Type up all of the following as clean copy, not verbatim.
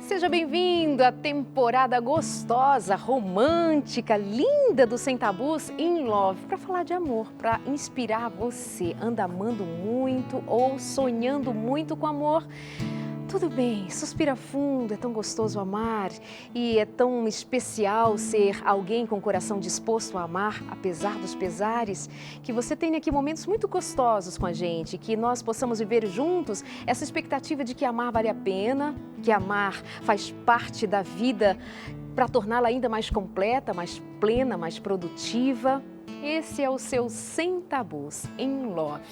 Seja bem-vindo à temporada gostosa, romântica, linda do Sem Tabus in Love, para falar de amor, para inspirar você. Anda amando muito ou sonhando muito com amor? Tudo bem, suspira fundo, é tão gostoso amar e é tão especial ser alguém com o coração disposto a amar, apesar dos pesares, que você tenha aqui momentos muito gostosos com a gente, que nós possamos viver juntos essa expectativa de que amar vale a pena, que amar faz parte da vida para torná-la ainda mais completa, mais plena, mais produtiva. Esse é o seu Sem Tabus in Love.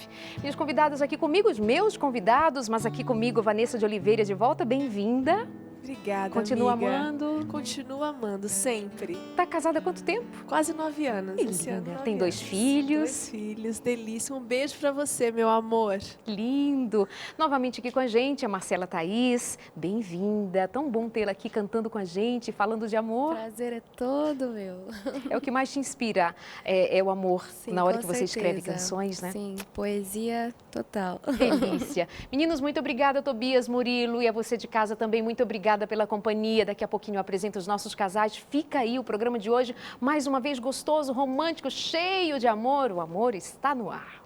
Meus convidados aqui comigo, os meus convidados, mas aqui comigo, Vanessa de Oliveira de volta, bem-vinda. Obrigada, Continua amiga. amando? Continuo amando, sempre. Tá casada há quanto tempo? Quase 9 anos. Esse ano, Linda. Tem 9 2 anos. filhos. 2 filhos, delícia. Um beijo pra você, meu amor. Lindo. Novamente aqui com a gente, a Marcela Thaís. Bem-vinda. Tão bom tê-la aqui cantando com a gente, falando de amor. Prazer é todo meu. É o que mais te inspira, é o amor, Sim, na hora com que você escreve certeza. canções, né? Sim, poesia total. Delícia. Meninos, muito obrigada, Tobias, Murilo, e a você de casa também, muito obrigada pela companhia. Daqui a pouquinho eu apresento os nossos casais. Fica aí o programa de hoje, mais uma vez gostoso, romântico, cheio de amor. O amor está no ar.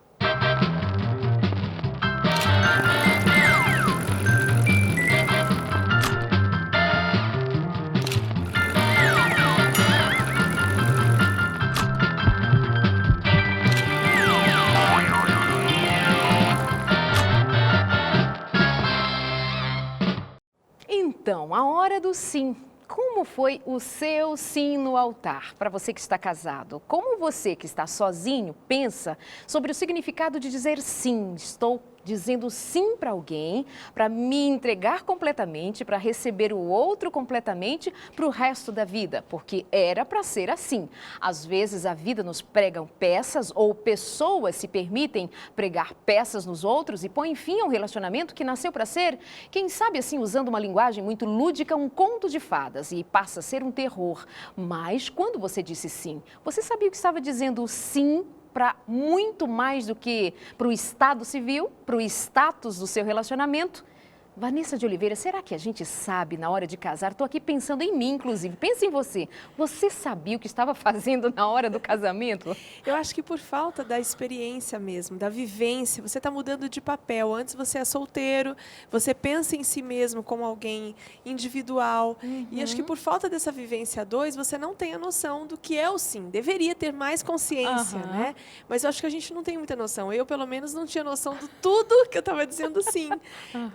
Então, a hora do sim. Como foi o seu sim no altar? Para você que está casado, como você que está sozinho pensa sobre o significado de dizer sim? Estou dizendo sim para alguém, para me entregar completamente, para receber o outro completamente para o resto da vida, porque era para ser assim. Às vezes a vida nos pregam peças ou pessoas se permitem pregar peças nos outros e põem fim a um relacionamento que nasceu para ser, quem sabe assim, usando uma linguagem muito lúdica, um conto de fadas e passa a ser um terror. Mas quando você disse sim, você sabia que estava dizendo sim para muito mais do que para o estado civil, para o status do seu relacionamento? Vanessa de Oliveira, será que a gente sabe na hora de casar? Estou aqui pensando em mim, inclusive. Pensa em você. Você sabia o que estava fazendo na hora do casamento? Eu acho que por falta da experiência mesmo, da vivência, você está mudando de papel. Antes você é solteiro, você pensa em si mesmo como alguém individual. E acho que por falta dessa vivência a dois, você não tem a noção do que é o sim. Deveria ter mais consciência, né? Mas eu acho que a gente não tem muita noção. Eu, pelo menos, não tinha noção de tudo que eu estava dizendo sim.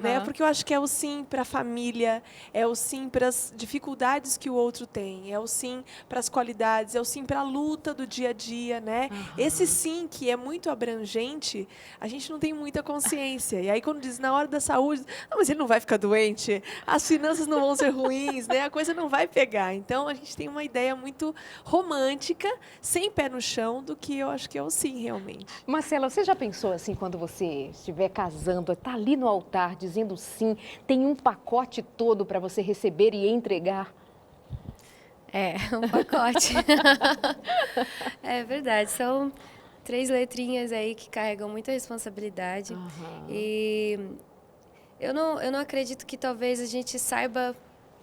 Né? Porque eu acho que é o sim para a família, é o sim para as dificuldades que o outro tem, é o sim para as qualidades, é o sim para a luta do dia a dia, né? Esse sim que é muito abrangente, a gente não tem muita consciência. E aí quando diz na hora da saúde, mas ele não vai ficar doente, as finanças não vão ser ruins, né? A coisa não vai pegar. Então a gente tem uma ideia muito romântica, sem pé no chão, do que eu acho que é o sim realmente. Marcela, você já pensou assim, quando você estiver casando, está ali no altar dizendo sim, tem um pacote todo para você receber e entregar? É, um pacote. É verdade, são 3 letrinhas aí que carregam muita responsabilidade. E eu não acredito que talvez a gente saiba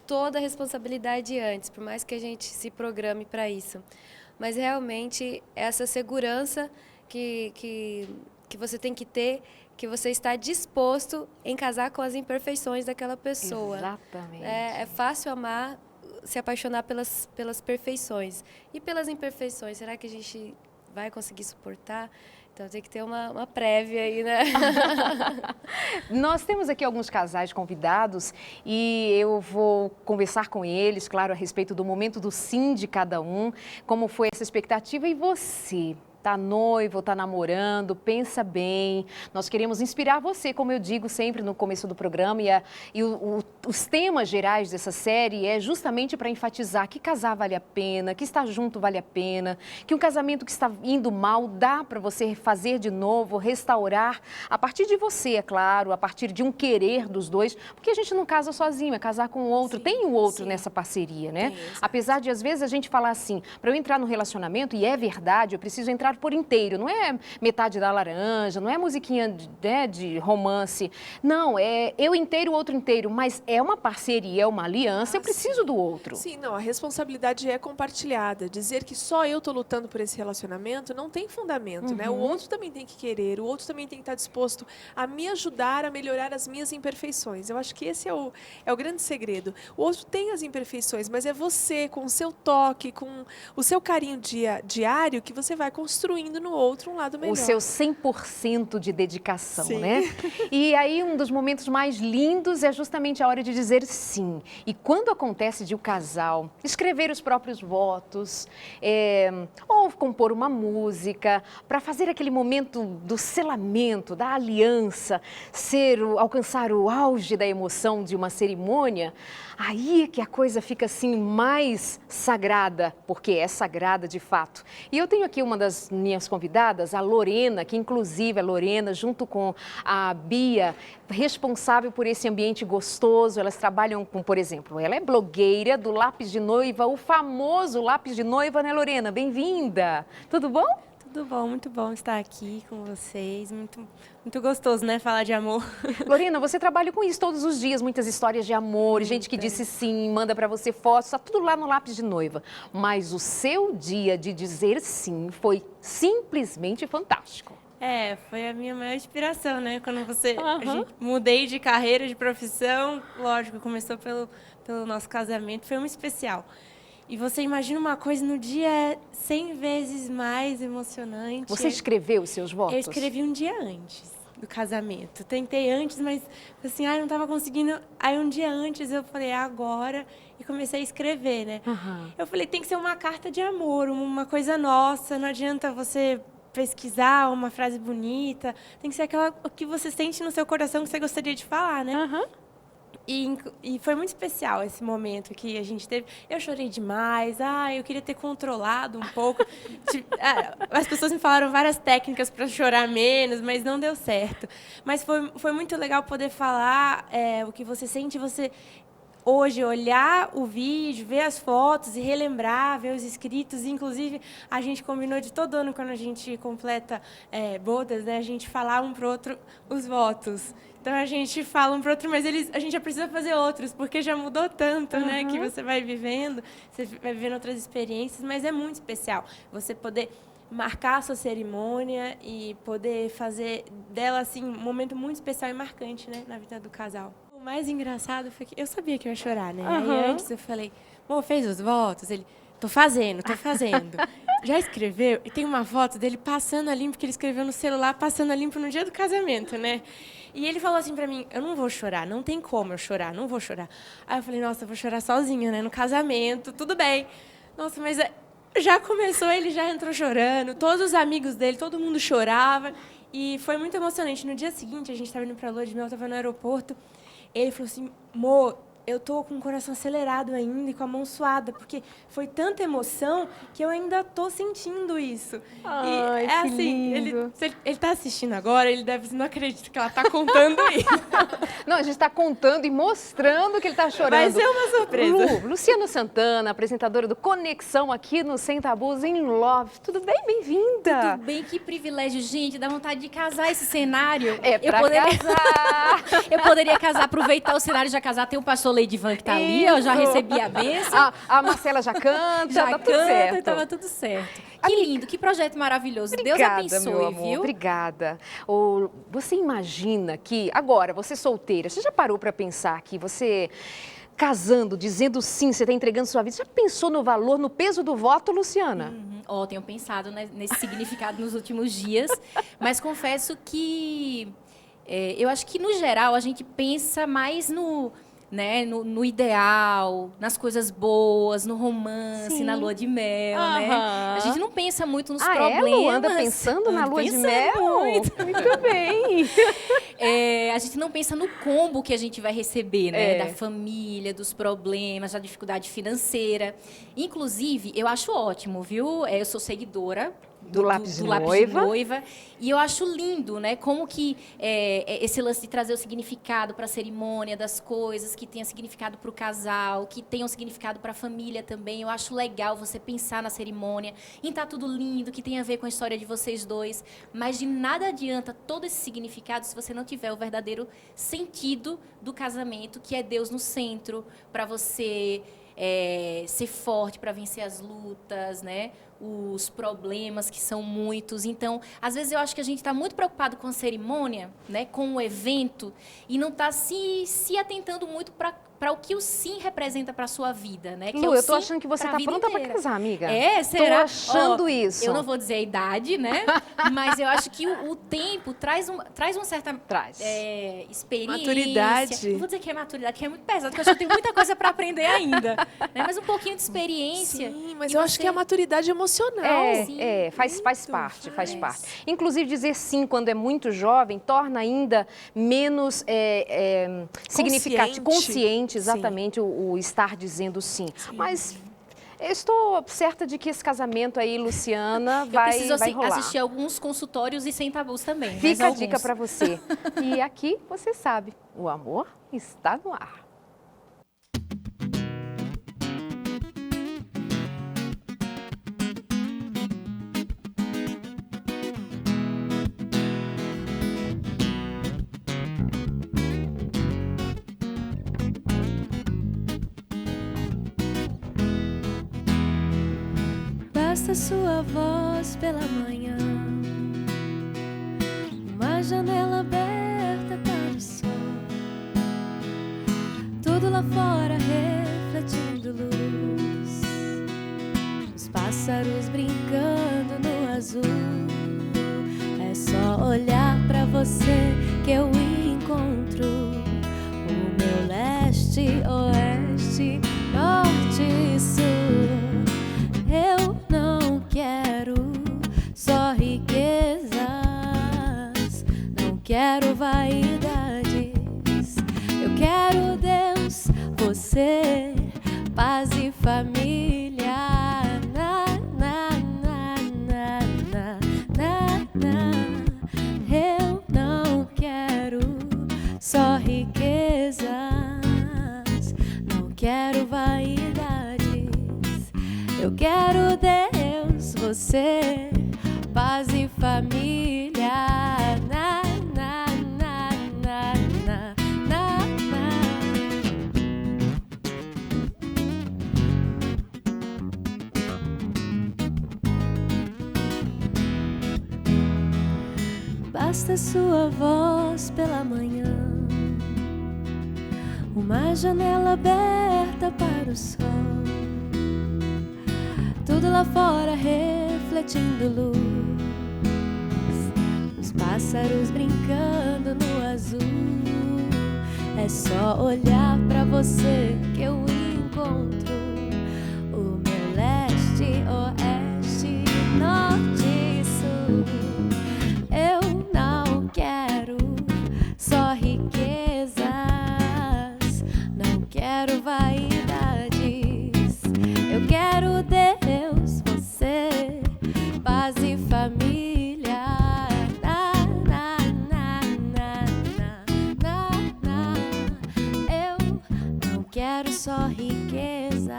toda a responsabilidade antes, por mais que a gente se programe para isso. Mas realmente essa segurança que você tem que ter, que você está disposto em casar com as imperfeições daquela pessoa. Exatamente. É fácil amar, se apaixonar pelas perfeições. E pelas imperfeições, será que a gente vai conseguir suportar? Então tem que ter uma prévia aí, né? Nós temos aqui alguns casais convidados e eu vou conversar com eles, claro, a respeito do momento do sim de cada um, como foi essa expectativa e você. Tá noivo, tá namorando, pensa bem. Nós queremos inspirar você, como eu digo sempre no começo do programa. Os temas gerais dessa série é justamente para enfatizar que casar vale a pena, que estar junto vale a pena, que um casamento que está indo mal dá para você fazer de novo, restaurar, a partir de você, é claro, a partir de um querer dos dois, porque a gente não casa sozinho, é casar com o outro, Sim, tem o outro sim. nessa parceria, né? Tem, exato. Apesar de, às vezes, a gente falar assim, para eu entrar no relacionamento, e é verdade, eu preciso entrar entrar por inteiro. Não é metade da laranja, não é musiquinha de romance. Não, é eu inteiro, o outro inteiro. Mas é uma parceria, é uma aliança, eu preciso do outro. Sim, não, a responsabilidade é compartilhada. Dizer que só eu estou lutando por esse relacionamento não tem fundamento, né? O outro também tem que querer, o outro também tem que estar disposto a me ajudar a melhorar as minhas imperfeições. Eu acho que esse é o grande segredo. O outro tem as imperfeições, mas é você, com o seu toque, com o seu carinho diário, que você vai construindo no outro um lado melhor. O seu 100% de dedicação, Sim. né? E aí um dos momentos mais lindos é justamente a hora de dizer sim. E quando acontece de o casal escrever os próprios votos, ou compor uma música, para fazer aquele momento do selamento, da aliança, alcançar o auge da emoção de uma cerimônia, aí é que a coisa fica assim mais sagrada, porque é sagrada de fato. E eu tenho aqui uma das minhas convidadas, a Lorena, que inclusive a Lorena, junto com a Bia, responsável por esse ambiente gostoso. Elas trabalham com, por exemplo, ela é blogueira do lápis de noiva, o famoso lápis de noiva, né, Lorena? Bem-vinda! Tudo bom? Tudo bom, muito bom estar aqui com vocês. Muito gostoso, né, falar de amor. Lorena, você trabalha com isso todos os dias, muitas histórias de amor, gente que disse sim, manda pra você fotos, tá tudo lá no lápis de noiva. Mas o seu dia de dizer sim foi simplesmente fantástico. Foi a minha maior inspiração, né? Quando mudei de carreira, de profissão, lógico, começou pelo nosso casamento, foi um especial. E você imagina uma coisa no dia 100 vezes mais emocionante. Você escreveu os seus votos? Eu escrevi um dia antes do casamento. Tentei antes, mas assim, não estava conseguindo. Aí um dia antes eu falei, agora, e comecei a escrever, né? Eu falei, tem que ser uma carta de amor, uma coisa nossa, não adianta você pesquisar uma frase bonita, tem que ser aquela que você sente no seu coração que você gostaria de falar, né? E foi muito especial esse momento que a gente teve. Eu chorei demais, eu queria ter controlado um pouco. As pessoas me falaram várias técnicas para chorar menos, mas não deu certo. Mas foi muito legal poder falar o que você sente, você hoje olhar o vídeo, ver as fotos e relembrar, ver os escritos. Inclusive, a gente combinou de todo ano, quando a gente completa bodas, né, a gente falar um para o outro os votos. Então, a gente fala um para o outro, mas a gente já precisa fazer outros, porque já mudou tanto, né, que você vai vivendo outras experiências, mas é muito especial você poder marcar a sua cerimônia e poder fazer dela assim, um momento muito especial e marcante, né, na vida do casal. O mais engraçado foi que eu sabia que eu ia chorar, né? Aí antes eu falei, fez os votos? Ele, tô fazendo. Já escreveu? E tem uma foto dele passando a limpo, que ele escreveu no celular, passando a limpo no dia do casamento, né? E ele falou assim pra mim, eu não vou chorar, não tem como eu chorar, não vou chorar. Aí eu falei, nossa, eu vou chorar sozinha, né? No casamento, tudo bem. Nossa, mas já começou, ele já entrou chorando, todos os amigos dele, todo mundo chorava. E foi muito emocionante. No dia seguinte, a gente estava indo pra lua de mel, estava no aeroporto. Ele falou assim, eu tô com o coração acelerado ainda e com a mão suada, porque foi tanta emoção que eu ainda tô sentindo isso. Ai, e que assim, lindo. ele tá assistindo agora, ele deve não acredita que ela tá contando isso. Não, a gente está contando e mostrando que ele está chorando. Vai ser uma surpresa. Luciana Santana, apresentadora do Conexão aqui no Sem Tabus em Love. Tudo bem? Bem-vinda. Tudo bem, que privilégio, gente. Dá vontade de casar esse cenário. Casar. Eu poderia casar, aproveitar o cenário, já casar. Tem o pastor Leidivan que tá ali, eu já recebi a bênção. A Marcela já canta, Já tá canta, tudo certo. tava tudo certo. Que lindo, que projeto maravilhoso. Obrigada, Deus abençoe, meu amor. viu? Obrigada. Você imagina que, agora, você solteira, você já parou para pensar que você casando, dizendo sim, você está entregando sua vida, já pensou no valor, no peso do voto, Luciana? Tenho pensado nesse significado nos últimos dias, mas confesso que eu acho que, no geral, a gente pensa mais no ideal, nas coisas boas, no romance, Sim. na lua de mel, né? A gente não pensa muito nos Lu problemas. anda pensando na lua de mel? Muito. Muito bem. a gente não pensa no combo que a gente vai receber, né? É. Da família, dos problemas, da dificuldade financeira. Inclusive, eu acho ótimo, viu? Eu sou seguidora Do lápis de lápis noiva. de noiva. E eu acho lindo, né? Como que esse lance de trazer o significado para a cerimônia das coisas, que tenha significado para o casal, que tenha um significado para a família também. Eu acho legal você pensar na cerimônia, em estar tudo lindo, que tenha a ver com a história de vocês dois. Mas de nada adianta todo esse significado se você não tiver o verdadeiro sentido do casamento, que é Deus no centro, para você ser forte, para vencer as lutas, né? Os problemas, que são muitos. Então, às vezes eu acho que a gente está muito preocupado com a cerimônia, né, com o evento, e não está se atentando muito para o que o sim representa para a sua vida, né? Que Lu, é o eu tô sim achando que você pra tá vida pronta para inteira. casar, amiga. Será? Tô achando Ó, isso. Eu não vou dizer a idade, né? Mas eu acho que o tempo traz uma certa experiência. Maturidade. Não vou dizer que é maturidade, que é muito pesado, porque eu acho que eu tenho muita coisa para aprender ainda. Né? Mas um pouquinho de experiência. Sim, mas E eu acho que é a maturidade emocional. Sim, faz parte, faz parte. Inclusive, dizer sim quando é muito jovem torna ainda menos significativo, consciente, exatamente, o estar dizendo sim. Mas eu estou certa de que esse casamento aí, Luciana, Eu vai preciso rolar. assistir alguns consultórios e sem tabus também. mas Fica a alguns. dica para você. E aqui, você sabe, o amor está no ar. Basta sua voz pela manhã, uma janela aberta para o sol, tudo lá fora refletindo luz, os pássaros brincando no azul. É só olhar pra você que eu encontro o meu leste, oeste, norte e sul. Eu não quero só riquezas, não quero vaidades. Eu quero Deus, você, paz e família. Na, na, na, na, na, na, na. Eu não quero só riquezas, não quero vaidades. Eu quero Deus, você, paz e família. Na, na, na, na, na, na, na. Basta sua voz pela manhã, uma janela aberta para o sol, tudo lá fora refletindo luz, os pássaros brincando no azul. É só olhar pra você que eu encontro o meu leste, oeste, norte e sul. Eu não quero só riquezas, não quero vaidades. Eu quero Deus, você, paz e família. Na, na, na, na, na, na, na. Eu não quero só riquezas,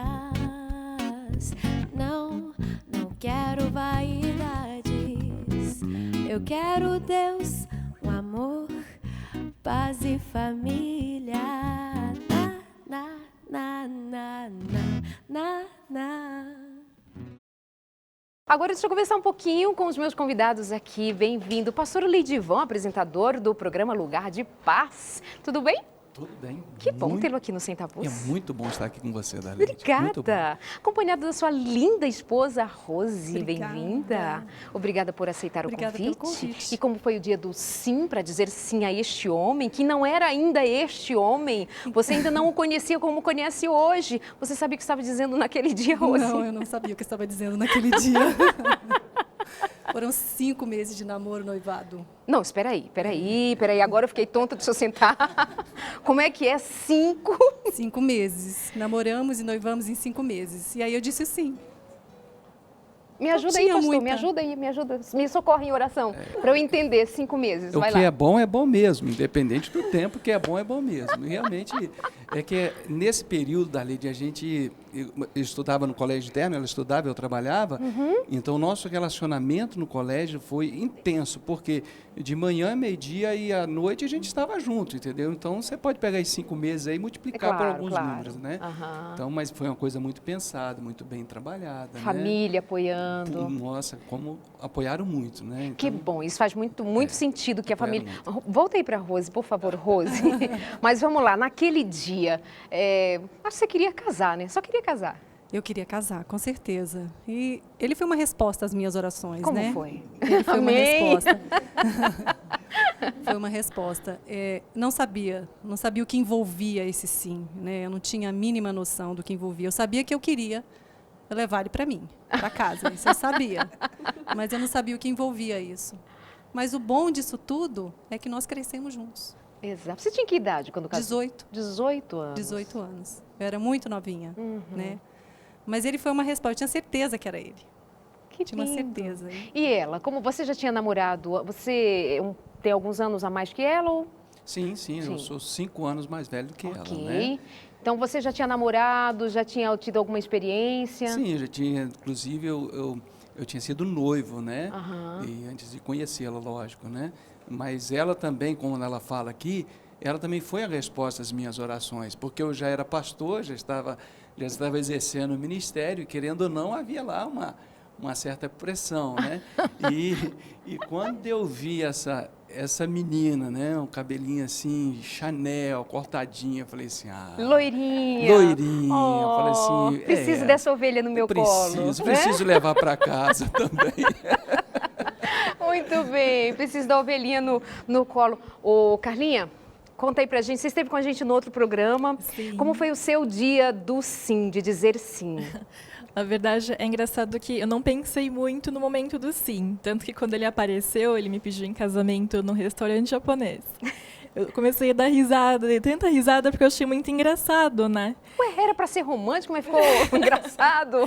não quero vaidades. Eu quero Deus, o amor, paz e família. Na, na, na, na, na, na. Agora deixa eu conversar um pouquinho com os meus convidados aqui. Bem-vindo, pastor Lidivan, apresentador do programa Lugar de Paz. Tudo bem? Tudo bem. Que bom tê-lo aqui no Sem Tabus. É muito bom estar aqui com você, Darlene. Muito bom. Obrigada. Acompanhada da sua linda esposa, Rose. Obrigada. Bem-vinda. Obrigada por aceitar Obrigada o pelo convite. convite. E como foi o dia do sim, para dizer sim a este homem, que não era ainda este homem. Você ainda não o conhecia como conhece hoje. Você sabia o que estava dizendo naquele dia, Rose? Não, eu não sabia o que eu estava dizendo naquele dia. Foram 5 meses de namoro, noivado. Não, espera aí. Agora eu fiquei tonta, deixa eu sentar. Como é que é 5? 5 meses. Namoramos e noivamos em 5 meses. E aí eu disse sim. Me ajuda aí, pastor, me ajuda. Me socorre em oração, para eu entender 5 meses. O Vai que lá. é bom mesmo, independente do tempo, que é bom mesmo. E realmente, é que nesse período da Lady, eu estudava no colégio interno, ela estudava, eu trabalhava, então o nosso relacionamento no colégio foi intenso, porque de manhã, meio-dia e à noite a gente estava junto, entendeu? Então você pode pegar esses 5 meses aí e multiplicar por alguns números, né? Então, mas foi uma coisa muito pensada, muito bem trabalhada. Família apoiando. Nossa, como apoiaram muito, né? Então, Que bom, isso faz muito sentido que a família... muito. Volta aí para Rose, por favor, Rose. Mas vamos lá, naquele dia, acho que você queria casar, né? Só queria casar. Eu queria casar, com certeza. E ele foi uma resposta às minhas orações, Como né? foi? Ele foi uma Amém. resposta. Foi uma resposta. Não sabia o que envolvia esse sim, né? Eu não tinha a mínima noção do que envolvia. Eu sabia que eu queria levar ele para mim, para casa. Isso eu sabia. Mas eu não sabia o que envolvia isso. Mas o bom disso tudo é que nós crescemos juntos. Exato. Você tinha que idade quando casou? 18. 18 anos. 18 anos. Eu era muito novinha, né? Mas ele foi uma resposta. Eu tinha certeza que era ele. Que Tinha uma lindo. certeza. E ela, como você já tinha namorado, você tem alguns anos a mais que ela? Ou... Sim, eu sou 5 anos mais velho do que ela, Ok. né? Então você já tinha namorado, já tinha tido alguma experiência? Sim, eu já tinha, inclusive eu tinha sido noivo, né? Aham. E antes de conhecê-la, lógico, né? Mas ela também, como ela fala aqui, ela também foi a resposta às minhas orações, porque eu já era pastor, já estava exercendo o ministério, e querendo ou não, havia lá uma certa pressão, né? E quando eu vi essa menina, né, um cabelinho assim, Chanel, cortadinha, eu falei assim, Loirinha. Eu falei assim, preciso dessa ovelha no meu colo. Preciso levar para casa também. Muito bem, preciso da ovelhinha no colo. Ô, Carlinha, conta aí pra gente, você esteve com a gente no outro programa. Sim. Como foi o seu dia do sim, de dizer sim? Na verdade, é engraçado que eu não pensei muito no momento do sim. Tanto que quando ele apareceu, ele me pediu em casamento num restaurante japonês. Eu comecei a dar risada, dei tanta risada porque eu achei muito engraçado, né? Ué, era pra ser romântico, mas ficou engraçado.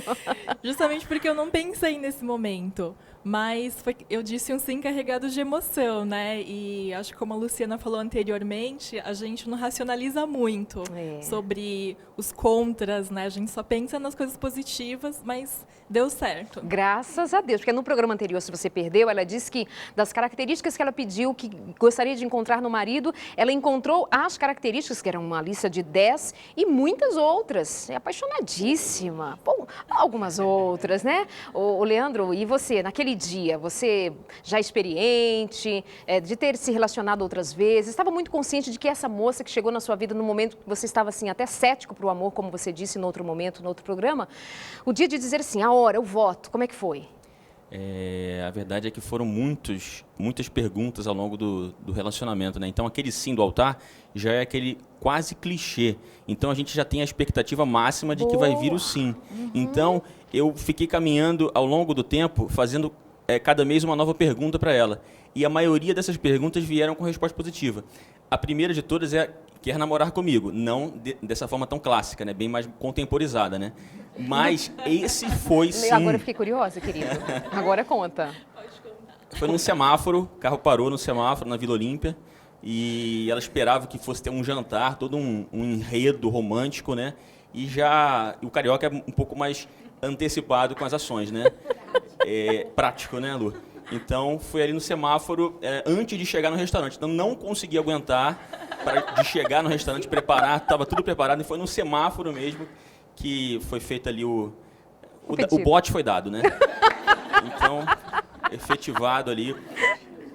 Justamente porque eu não pensei nesse momento. Mas eu disse um sim carregado de emoção, né? E acho que como a Luciana falou anteriormente, a gente não racionaliza muito sobre os contras, né? A gente só pensa nas coisas positivas, mas deu certo. Graças a Deus, porque no programa anterior, se você perdeu, ela disse que das características que ela pediu, que gostaria de encontrar no marido, ela encontrou as características, que eram uma lista de 10 e muitas outras. É apaixonadíssima. Bom, algumas outras, né? O Leandro, e você, naquele dia, você já experiente, de ter se relacionado outras vezes, estava muito consciente de que essa moça que chegou na sua vida no momento que você estava assim, até cético para o amor, como você disse no outro momento, no outro programa, o dia de dizer assim, a hora, o voto, como é que foi? A verdade é que foram muitas perguntas ao longo do relacionamento, né? Então, aquele sim do altar já é aquele quase clichê. Então, a gente já tem a expectativa máxima de que vai vir o sim. Então, eu fiquei caminhando ao longo do tempo, fazendo cada mês uma nova pergunta para ela. E a maioria dessas perguntas vieram com resposta positiva. A primeira de todas é: quer namorar comigo? Não dessa forma tão clássica, né? Bem mais contemporizada, né? Mas esse foi sim. Agora eu fiquei curiosa, querido. Agora conta. Foi num semáforo, o carro parou no semáforo, na Vila Olímpia, e ela esperava que fosse ter um jantar, todo um enredo romântico, né? E o carioca é um pouco mais antecipado com as ações, né? Prático, né, Lu? Então, foi ali no semáforo, antes de chegar no restaurante. Então, não consegui aguentar de chegar no restaurante, preparar, estava tudo preparado, e foi no semáforo mesmo que foi feito ali o bote foi dado, né? Então, efetivado ali.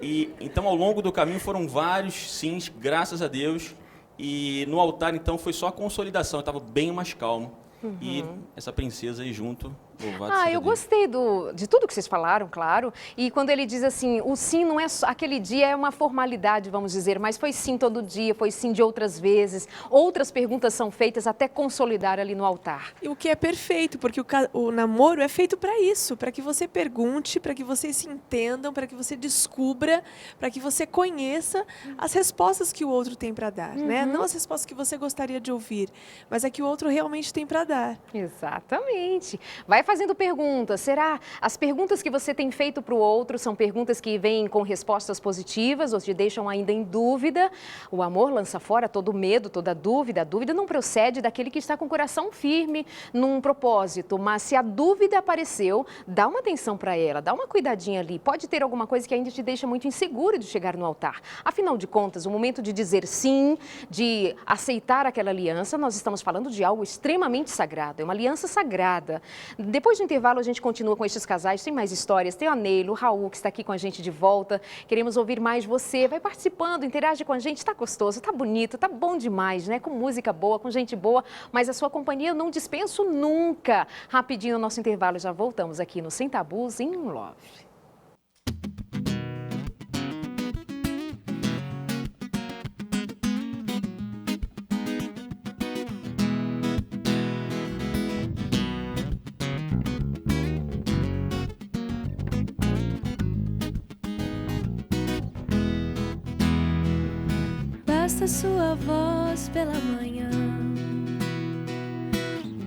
E então, ao longo do caminho, foram vários sims, graças a Deus. E no altar, então, foi só a consolidação. Eu estava bem mais calmo. E essa princesa aí junto Louvado Ah, seja eu Deus. gostei de tudo que vocês falaram, claro. E quando ele diz assim, o sim não é só, aquele dia é uma formalidade, vamos dizer, mas foi sim todo dia, foi sim de outras vezes. Outras perguntas são feitas até consolidar ali no altar. E o que é perfeito, porque o namoro é feito para isso, para que você pergunte, para que vocês se entendam, para que você descubra, para que você conheça as respostas que o outro tem para dar, né? Não as respostas que você gostaria de ouvir, mas a que o outro realmente tem para dar. Exatamente. Vai fazendo perguntas. Será as perguntas que você tem feito para o outro são perguntas que vêm com respostas positivas ou te deixam ainda em dúvida? O amor lança fora todo medo, toda dúvida. A dúvida não procede daquele que está com o coração firme num propósito, mas se a dúvida apareceu, dá uma atenção para ela, dá uma cuidadinha ali. Pode ter alguma coisa que ainda te deixa muito inseguro de chegar no altar. Afinal de contas, o momento de dizer sim, de aceitar aquela aliança, nós estamos falando de algo extremamente sagrado, é uma aliança sagrada. Depois do intervalo, a gente continua com estes casais, tem mais histórias, tem a Neilo, o Raul, que está aqui com a gente de volta. Queremos ouvir mais você, vai participando, interage com a gente, tá gostoso, tá bonito, tá bom demais, né? Com música boa, com gente boa, mas a sua companhia eu não dispenso nunca. Rapidinho, no nosso intervalo, já voltamos aqui no Sem Tabus em Love. Basta sua voz pela manhã,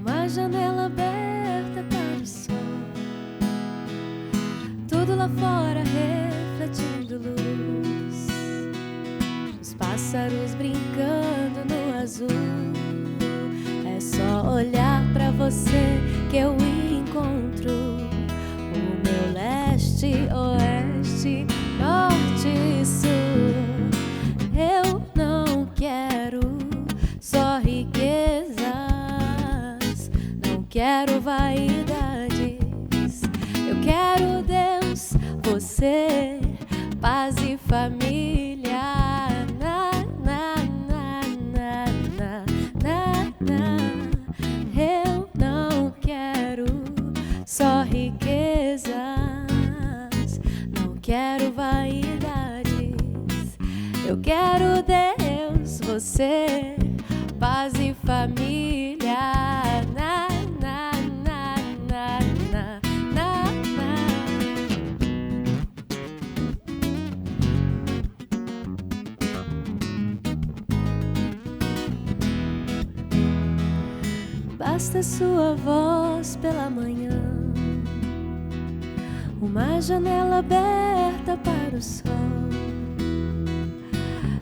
uma janela aberta para o sol, tudo lá fora refletindo luz, os pássaros brincando no azul. É só olhar pra você que eu encontro o meu leste, oeste, norte e sul. Eu não quero só riquezas, não quero vaidades. Eu quero Deus, você, paz e família. Na, na, na, na, na, na, na. Eu não quero só riquezas, não quero vaidades. Eu quero Deus, você, paz e família. Na, na, na, na, na, na, na. Basta sua voz pela manhã, uma janela aberta para o sol,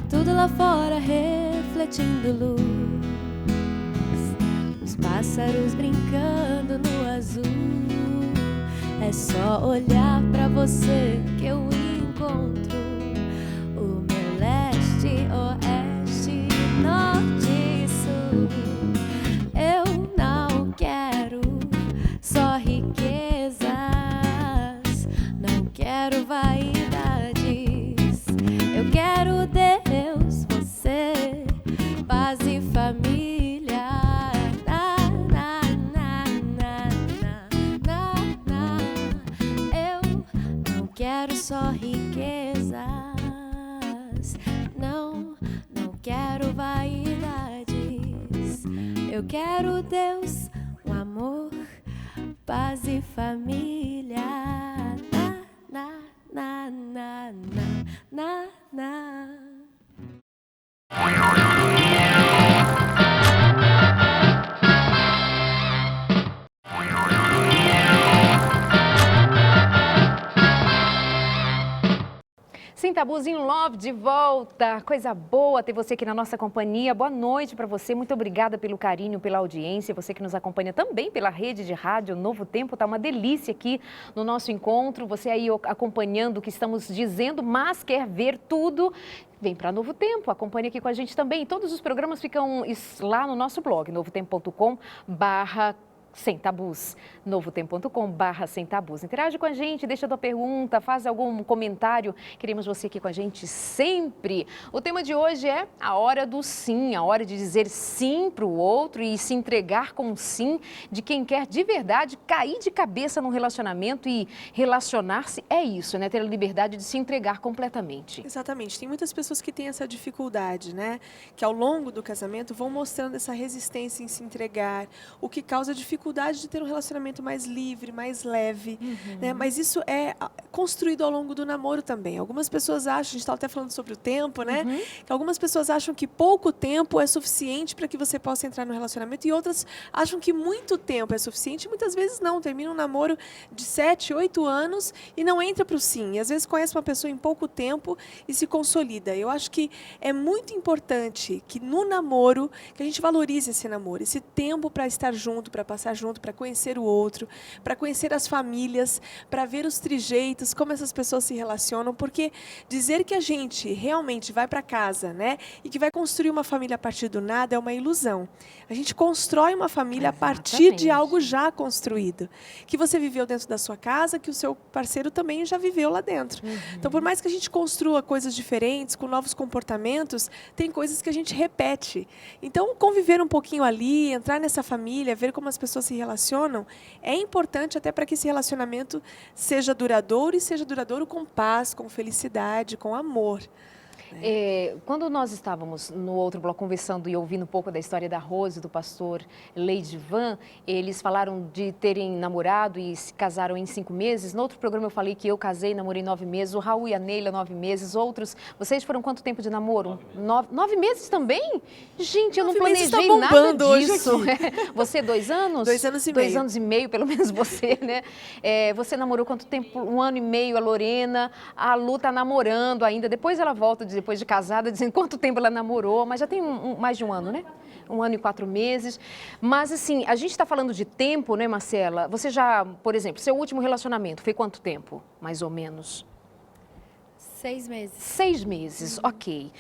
tudo lá fora refletindo luz, os pássaros brincando no azul. É só olhar pra você que eu encontro o meu leste, oeste, norte e sul. Eu não quero só riquezas, não quero vaidades. Eu quero Deus, você, paz e família. Na, na, na, na, na, na, na. Eu não quero só riquezas, não quero vaidades. Eu quero Deus, um amor, paz e família. Na, na, na, na, na, na. Sem Tabus em Love, de volta. Coisa boa ter você aqui na nossa companhia. Boa noite para você. Muito obrigada pelo carinho, pela audiência. Você que nos acompanha também pela rede de rádio Novo Tempo. Tá uma delícia aqui no nosso encontro. Você aí acompanhando o que estamos dizendo, mas quer ver tudo. Vem para Novo Tempo, acompanhe aqui com a gente também. Todos os programas ficam lá no nosso blog, novotempo.com/. Sem Tabus, novotempo.com/sem tabus. Interage com a gente, deixa a tua pergunta, faz algum comentário. Queremos você aqui com a gente sempre. O tema de hoje é a hora do sim, a hora de dizer sim para o outro e se entregar com um sim de quem quer de verdade cair de cabeça num relacionamento e relacionar-se é isso, né? Ter a liberdade de se entregar completamente. Exatamente. Tem muitas pessoas que têm essa dificuldade, né? Que ao longo do casamento vão mostrando essa resistência em se entregar, o que causa dificuldade de ter um relacionamento mais livre, mais leve, né? Mas isso é construído ao longo do namoro também. Algumas pessoas acham, a gente estava até falando sobre o tempo, né? Que algumas pessoas acham que pouco tempo é suficiente para que você possa entrar no relacionamento e outras acham que muito tempo é suficiente e muitas vezes não. Termina um namoro de 7, 8 anos e não entra para o sim. E às vezes conhece uma pessoa em pouco tempo e se consolida. Eu acho que é muito importante que no namoro, que a gente valorize esse namoro, esse tempo para estar junto, para passar junto, para conhecer o outro, para conhecer as famílias, para ver os trejeitos, como essas pessoas se relacionam, porque dizer que a gente realmente vai para casa, né, e que vai construir uma família a partir do nada é uma ilusão. A gente constrói uma família a partir de algo já construído, que você viveu dentro da sua casa, que o seu parceiro também já viveu lá dentro. Então, por mais que a gente construa coisas diferentes, com novos comportamentos, tem coisas que a gente repete. Então, conviver um pouquinho ali, entrar nessa família, ver como as pessoas se relacionam, é importante até para que esse relacionamento seja duradouro e seja duradouro com paz, com felicidade, com amor. Quando nós estávamos no outro bloco conversando e ouvindo um pouco da história da Rose, do pastor Leidivan, eles falaram de terem namorado e se casaram em 5 meses. No outro programa eu falei que eu casei, namorei 9 meses, o Raul e a Neila 9 meses, outros. Vocês foram quanto tempo de namoro? 9 meses também? Gente, eu não planejei nada disso. Você 2 anos? 2 anos e meio. 2 anos e meio, pelo menos você, né? Você namorou quanto tempo? 1 ano e meio, a Lorena. A Lu tá namorando ainda. Depois ela volta depois de casada, dizendo quanto tempo ela namorou, mas já tem mais de 1 ano, né? 1 ano e 4 meses. Mas, assim, a gente está falando de tempo, né, Marcela? Você já, por exemplo, seu último relacionamento foi quanto tempo, mais ou menos? 6 meses. 6 meses, ok.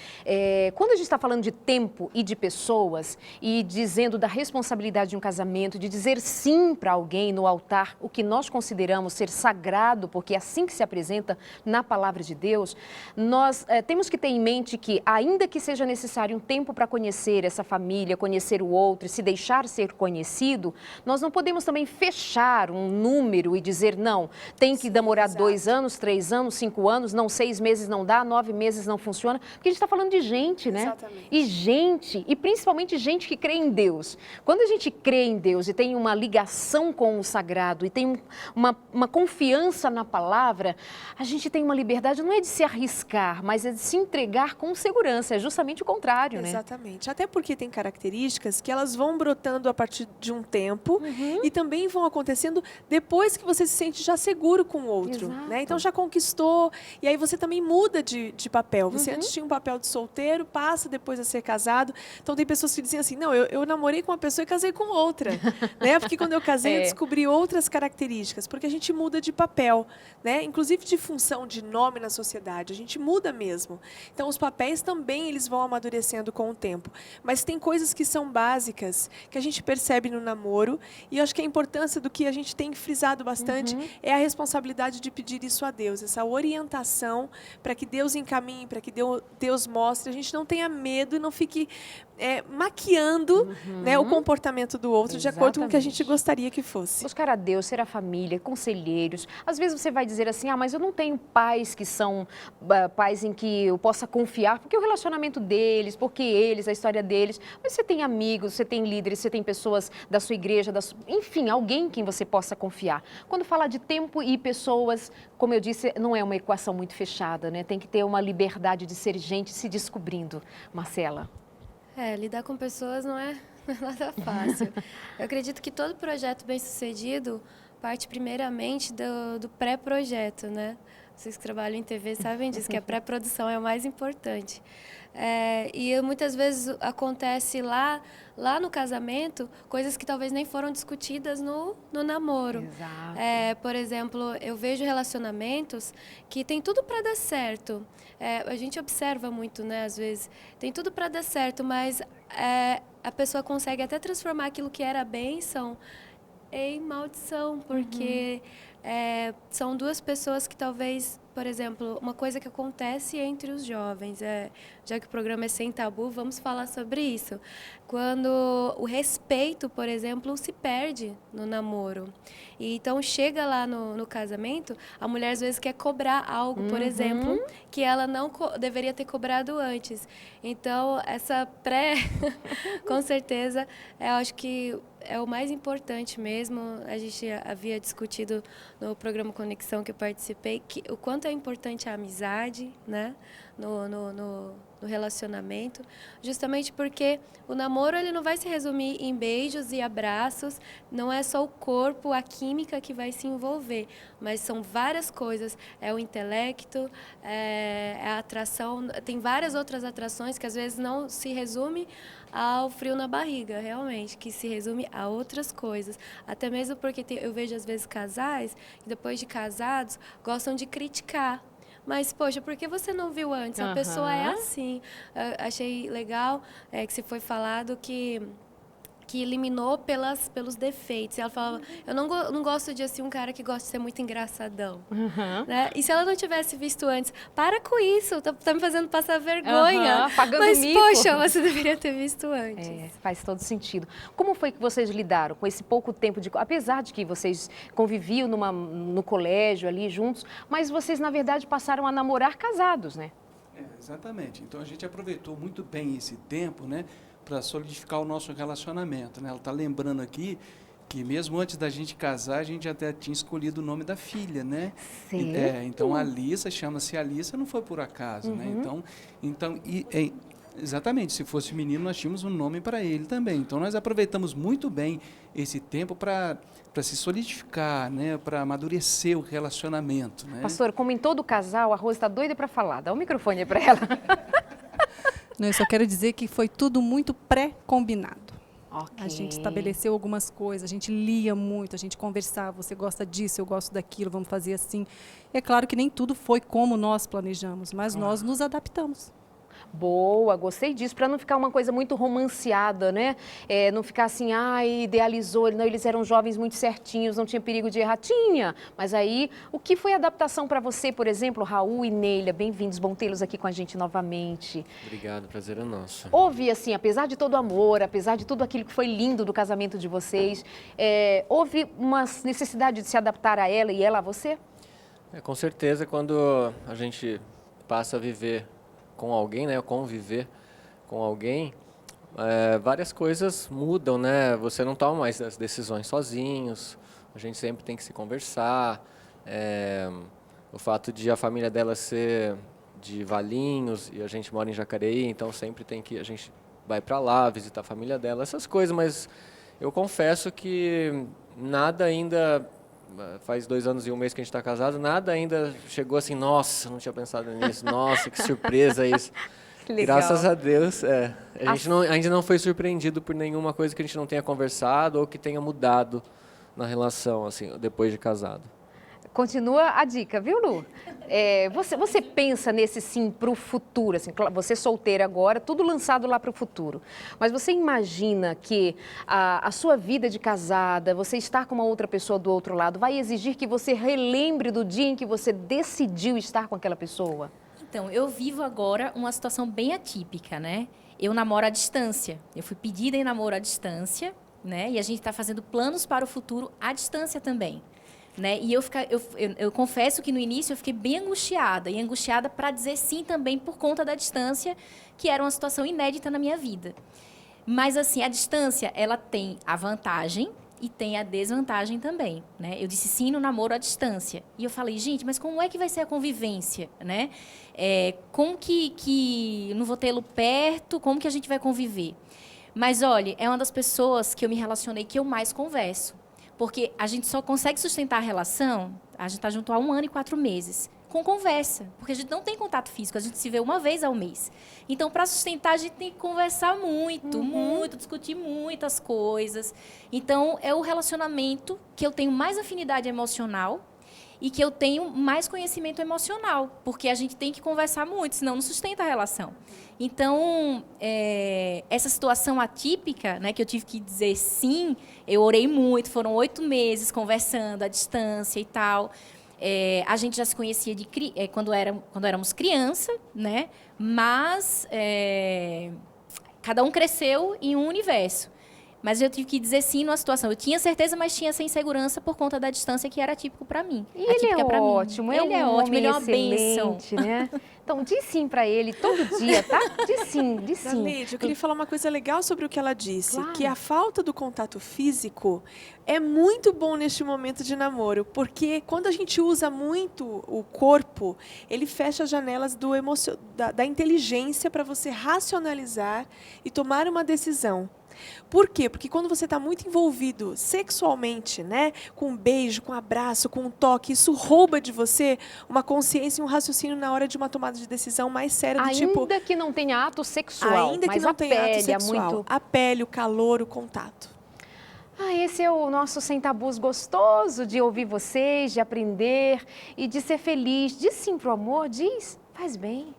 Quando a gente está falando de tempo e de pessoas e dizendo da responsabilidade de um casamento, de dizer sim para alguém no altar, o que nós consideramos ser sagrado, porque é assim que se apresenta na palavra de Deus, nós temos que ter em mente que, ainda que seja necessário um tempo para conhecer essa família, conhecer o outro e se deixar ser conhecido, nós não podemos também fechar um número e dizer, não, tem que demorar 2 anos, 3 anos, 5 anos, não 6 meses não dá, 9 meses não funciona, porque a gente está falando de gente, né? Exatamente. E principalmente gente que crê em Deus. Quando a gente crê em Deus e tem uma ligação com o sagrado e tem uma confiança na palavra, a gente tem uma liberdade, não é de se arriscar, mas é de se entregar com segurança, é justamente o contrário, né? Exatamente. Até porque tem características que elas vão brotando a partir de um tempo e também vão acontecendo depois que você se sente já seguro com o outro, né? Então já conquistou, e aí você também muda de papel. Você antes tinha um papel de solteiro, passa depois a ser casado. Então tem pessoas que dizem assim, não, eu namorei com uma pessoa e casei com outra, né? Porque quando eu casei eu descobri outras características, porque a gente muda de papel, né? Inclusive de função, de nome na sociedade, a gente muda mesmo. Então os papéis também eles vão amadurecendo com o tempo. Mas tem coisas que são básicas, que a gente percebe no namoro, e eu acho que a importância do que a gente tem frisado bastante é a responsabilidade de pedir isso a Deus, essa orientação para que Deus encaminhe, para que Deus mostre, a gente não tenha medo e não fique maquiando, né, o comportamento do outro de acordo com o que a gente gostaria que fosse. Buscar a Deus, ser a família, conselheiros. Às vezes você vai dizer assim, mas eu não tenho pais que são pais em que eu possa confiar, porque o relacionamento deles, porque eles, a história deles. Mas você tem amigos, você tem líderes, você tem pessoas da sua igreja, enfim, alguém em quem você possa confiar. Quando fala de tempo e pessoas, como eu disse, não é uma equação muito fechada, né? Tem que ter uma liberdade de ser gente se descobrindo. Marcela. Lidar com pessoas não é nada fácil. Eu acredito que todo projeto bem-sucedido parte primeiramente do pré-projeto, né? Vocês que trabalham em TV sabem disso, que a pré-produção é o mais importante. E muitas vezes acontece lá no casamento coisas que talvez nem foram discutidas no namoro. Exato. Por exemplo, eu vejo relacionamentos que tem tudo para dar certo. A gente observa muito, né, às vezes. Tem tudo para dar certo, mas a pessoa consegue até transformar aquilo que era bênção em maldição, porque são duas pessoas que talvez, por exemplo, uma coisa que acontece entre os jovens, já que o programa é Sem Tabu, vamos falar sobre isso. Quando o respeito, por exemplo, se perde no namoro. E então chega lá no casamento, a mulher às vezes quer cobrar algo, por exemplo, que ela não deveria ter cobrado antes. Então, essa com certeza, eu acho que é o mais importante mesmo. A gente havia discutido no programa Conexão que eu participei, o quanto é importante a amizade, né, no relacionamento, justamente porque o namoro ele não vai se resumir em beijos e abraços, não é só o corpo, a química que vai se envolver, mas são várias coisas, é o intelecto, é a atração, tem várias outras atrações que às vezes não se resume ao frio na barriga, realmente, que se resume a outras coisas. Até mesmo porque eu vejo, às vezes, casais que, depois de casados, gostam de criticar. Mas, poxa, por que você não viu antes? A pessoa é assim. Eu achei legal que se foi falado que eliminou pelos defeitos. Ela falava, eu não gosto de assim, um cara que gosta de ser muito engraçadão. Né? E se ela não tivesse visto antes, para com isso, tá me fazendo passar vergonha. Pagando Mas, mico. poxa, você deveria ter visto antes. Faz todo sentido. Como foi que vocês lidaram com esse pouco tempo apesar de que vocês conviviam no colégio ali juntos, mas vocês, na verdade, passaram a namorar casados, né? Exatamente. Então, a gente aproveitou muito bem esse tempo, né, para solidificar o nosso relacionamento, né? Ela está lembrando aqui que mesmo antes da gente casar, a gente até tinha escolhido o nome da filha, né? Então, a Alissa, chama-se Alissa, não foi por acaso, né? Exatamente, se fosse menino, nós tínhamos um nome para ele também. Então, nós aproveitamos muito bem esse tempo para se solidificar, né? Para amadurecer o relacionamento, né? Pastor, como em todo casal, a Rose está doida para falar. Dá o microfone aí para ela. Não, eu só quero dizer que foi tudo muito pré-combinado. Okay. A gente estabeleceu algumas coisas, a gente lia muito, a gente conversava, você gosta disso, eu gosto daquilo, vamos fazer assim. É claro que nem tudo foi como nós planejamos, mas nós nos adaptamos. Boa, gostei disso, para não ficar uma coisa muito romanceada, né? Não ficar assim, idealizou, não, eles eram jovens muito certinhos, não tinha perigo de errar. Tinha, mas aí, o que foi adaptação para você, por exemplo, Raul e Neila? Bem-vindos, bom tê-los aqui com a gente novamente. Obrigado, prazer é nosso. Houve, assim, apesar de todo o amor, apesar de tudo aquilo que foi lindo do casamento de vocês, houve uma necessidade de se adaptar a ela e ela a você? Com certeza, quando a gente passa a viver com alguém, né, conviver com alguém, várias coisas mudam, né? Você não toma mais as decisões sozinhos, a gente sempre tem que se conversar. O fato de a família dela ser de Valinhos e a gente mora em Jacareí, então sempre a gente vai para lá visitar a família dela, essas coisas, mas eu confesso que nada ainda, faz 2 anos e 1 mês que a gente está casado, nada ainda chegou assim, nossa, não tinha pensado nisso, nossa, que surpresa isso. Que legal. Graças a Deus, a gente ainda não foi surpreendido por nenhuma coisa que a gente não tenha conversado ou que tenha mudado na relação, assim, depois de casado. Continua a dica, viu, Lu? Você pensa nesse sim para o futuro, assim, você solteira agora, tudo lançado lá para o futuro. Mas você imagina que a sua vida de casada, você estar com uma outra pessoa do outro lado, vai exigir que você relembre do dia em que você decidiu estar com aquela pessoa? Então, eu vivo agora uma situação bem atípica, né? Eu namoro à distância. Eu fui pedida em namoro à distância, né? E a gente está fazendo planos para o futuro à distância também. Né? E eu confesso que no início eu fiquei bem angustiada, e angustiada para dizer sim também por conta da distância, que era uma situação inédita na minha vida. Mas, assim, a distância, ela tem a vantagem e tem a desvantagem também, né? Eu disse sim no namoro à distância. E eu falei, gente, mas como é que vai ser a convivência, né? Como que eu não vou tê-lo perto, como que a gente vai conviver? Mas, olha, é uma das pessoas que eu me relacionei que eu mais converso. Porque a gente só consegue sustentar a relação, a gente está junto há 1 ano e 4 meses, com conversa. Porque a gente não tem contato físico, a gente se vê uma vez ao mês. Então, para sustentar, a gente tem que conversar muito, muito, discutir muitas coisas. Então, é o relacionamento que eu tenho mais afinidade emocional e que eu tenho mais conhecimento emocional, porque a gente tem que conversar muito, senão não sustenta a relação. Então, essa situação atípica, né, que eu tive que dizer sim, eu orei muito, foram 8 meses conversando à distância e tal. A gente já se conhecia quando éramos criança, né? Mas cada um cresceu em um universo. Mas eu tive que dizer sim numa situação. Eu tinha certeza, mas tinha essa insegurança por conta da distância que era típico para mim. E ele é ótimo, ele é ótimo, ele é uma bênção, né? Então, diz sim para ele todo dia, tá? Diz sim, diz sim. Dalneide, eu queria falar uma coisa legal sobre o que ela disse, Claro. que a falta do contato físico é muito bom neste momento de namoro, porque quando a gente usa muito o corpo, ele fecha as janelas da inteligência para você racionalizar e tomar uma decisão. Por quê? Porque quando você está muito envolvido sexualmente, né, com um beijo, com um abraço, com um toque, isso rouba de você uma consciência e um raciocínio na hora de uma tomada de decisão mais séria, do tipo... Ainda que não tenha ato sexual, Ainda que mas não a tenha pele ato sexual. é muito... A pele, o calor, o contato. Esse é o nosso Sem Tabus gostoso de ouvir vocês, de aprender e de ser feliz. Diz sim pro amor, diz, faz bem.